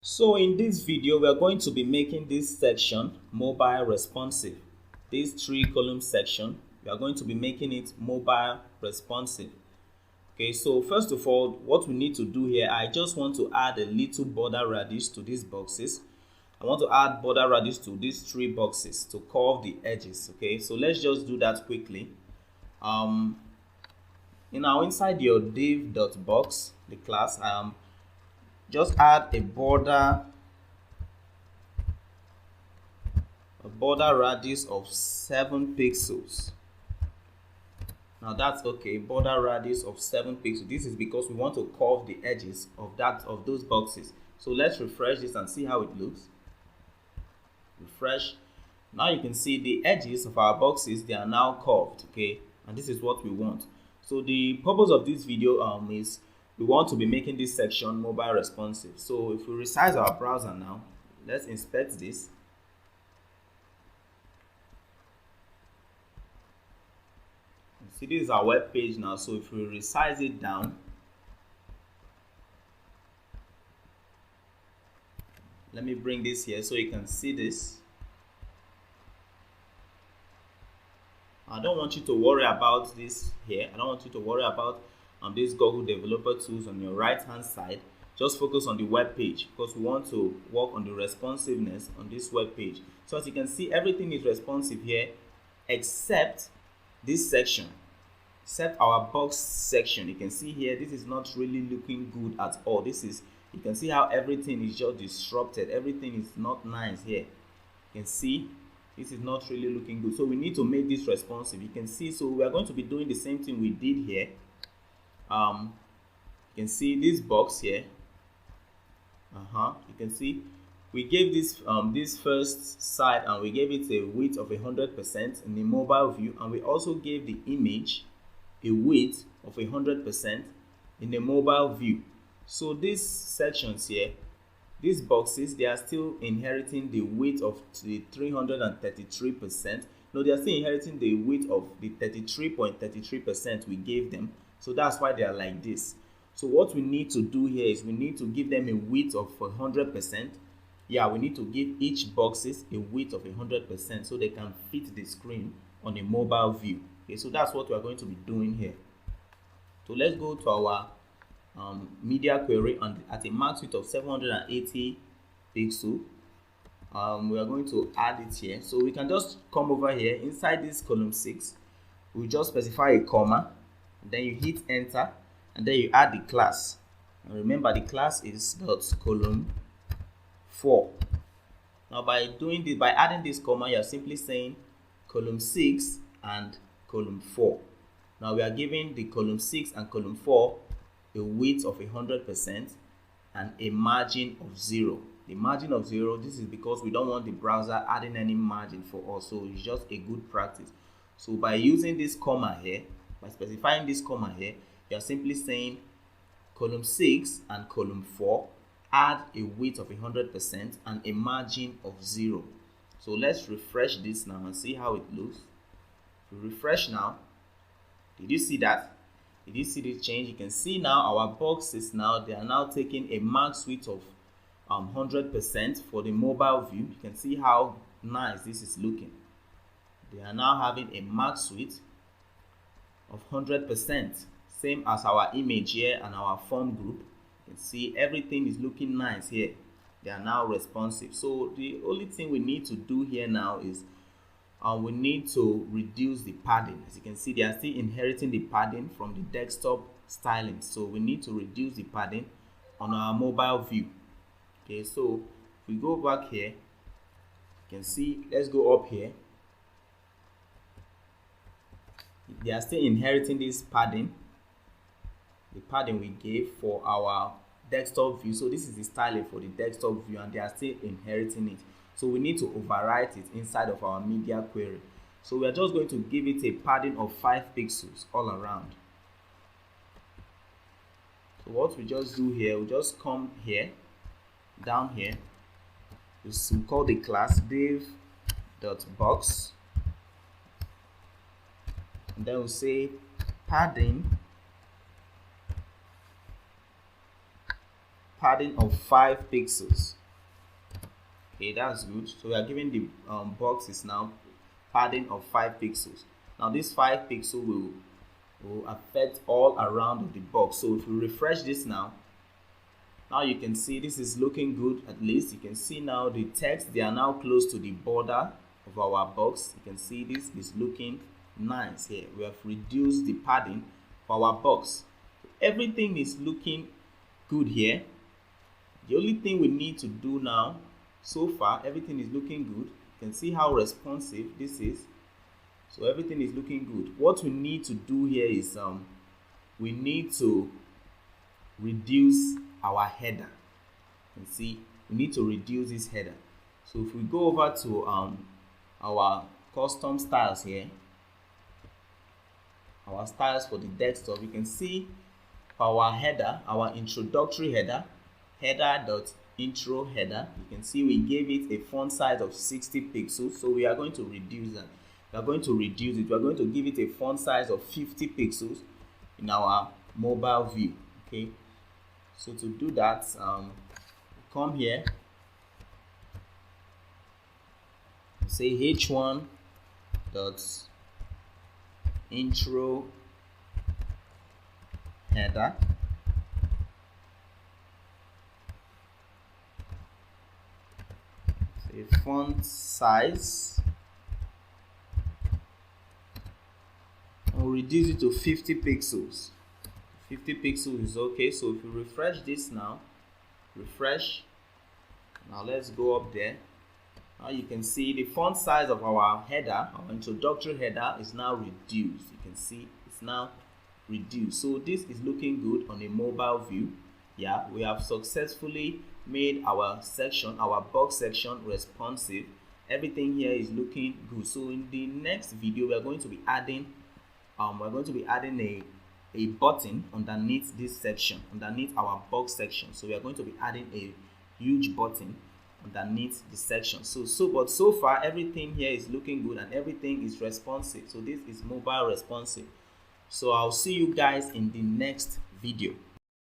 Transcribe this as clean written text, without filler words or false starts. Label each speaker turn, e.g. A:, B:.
A: So in this video, we are going to be making this section mobile responsive. This three column section, we are going to be making it mobile responsive. Okay, so first of all, what we need to do here, I just want to add a little border radius to these boxes. I want to add border radius to these three boxes to curve the edges. Okay, so let's just do that quickly. Inside your div.box, the class, just add a border radius of 7 pixels. Now that's okay, border radius of 7 pixels. This is because we want to curve the edges of those boxes. So let's refresh this and see how it looks. Refresh. Now you can see the edges of our boxes, they are now curved, okay, and this is what we want. So the purpose of this video is we want to be making this section mobile responsive. So if we resize our browser now, let's inspect this. See, this is our web page now. So if we resize it down, let me bring this here so you can see this. I don't want you to worry about this here. I don't want you to worry about this Google Developer Tools on your right hand side. Just focus on the web page because we want to work on the responsiveness on this web page. So as you can see, everything is responsive here except this section, except our box section. You can see here, this is not really looking good at all. You can see how everything is just disrupted. Everything is not nice here. You can see this is not really looking good. So we need to make this responsive. You can see, so we are going to be doing the same thing we did here. You can see this box here. You can see we gave this this first side and we gave it a width of 100% in the mobile view, and we also gave the image a width of 100% in the mobile view. So these sections here, these boxes, they are still inheriting the width of the 333%. No, they are still inheriting the width of the 33.33% we gave them. So that's why they are like this. So what we need to do here is we need to give them a width of 100%. Yeah, we need to give each boxes a width of 100% so they can fit the screen on a mobile view. Okay, so that's what we are going to be doing here. So let's go to our media query at a max width of 780 pixel. We are going to add it here. So we can just come over here inside this column 6. We just specify a comma, then you hit enter, and then you add the class. And remember, the class is column 4. Now by adding this comma, you are simply saying column 6 and column 4. Now we are giving the column 6 and column 4 a width of 100% and a margin of 0. The margin of 0, this is because we don't want the browser adding any margin for us, so it's just a good practice. So by using this comma here, by specifying this comma here, you are simply saying column 6 and column 4 add a width of 100% and a margin of 0. So let's refresh this now and see how it looks. If we refresh now, did you see that? Did you see the change? You can see now our boxes now, they are now taking a max width of 100% for the mobile view. You can see how nice this is looking. They are now having a max width of 100%, same as our image here and our form group. You can see everything is looking nice here. They are now responsive. So the only thing we need to do here now is we need to reduce the padding. As you can see, they are still inheriting the padding from the desktop styling. So we need to reduce the padding on our mobile view. Okay, so if we go back here, you can see, let's go up here. They are still inheriting this padding, the padding we gave for our desktop view. So this is the styling for the desktop view, and they are still inheriting it. So we need to overwrite it inside of our media query. So we are just going to give it a padding of 5 pixels all around. So what we just do here, we just come here, down here, we call the class div.box, and then we'll say padding padding of 5 pixels. Okay, that's good. So we are giving the boxes now padding of 5 pixels. Now this 5 pixel will affect all around the box. So if we refresh this now you can see this is looking good. At least you can see now the text, they are now close to the border of our box. You can see this is looking nice here. We have reduced the padding for our box. Everything is looking good here. The only thing we need to do now, so far everything is looking good. You can see how responsive this is. So everything is looking good. What we need to do here is we need to reduce our header. You can see we need to reduce this header. So if we go over to our custom styles here, our styles for the desktop, you can see our header, our introductory header, header.intro header. You can see we gave it a font size of 60 pixels. So we are going to reduce that. We are going to reduce it. We are going to give it a font size of 50 pixels in our mobile view. Okay. So to do that, come here, say h1 dot intro header, say font size, and we'll reduce it to 50 pixels. 50 pixels is okay. So if you refresh this now, now let's go up there. Now you can see the font size of our header, our introductory header, is now reduced. You can see it's now reduced. So this is looking good on a mobile view. Yeah, we have successfully made our section, our box section, responsive. Everything here is looking good. So in the next video, we are going to be adding a button underneath this section, underneath our box section. So we are going to be adding a huge button underneath the section. But so far everything here is looking good and everything is responsive. So this is mobile responsive. So I'll see you guys in the next video.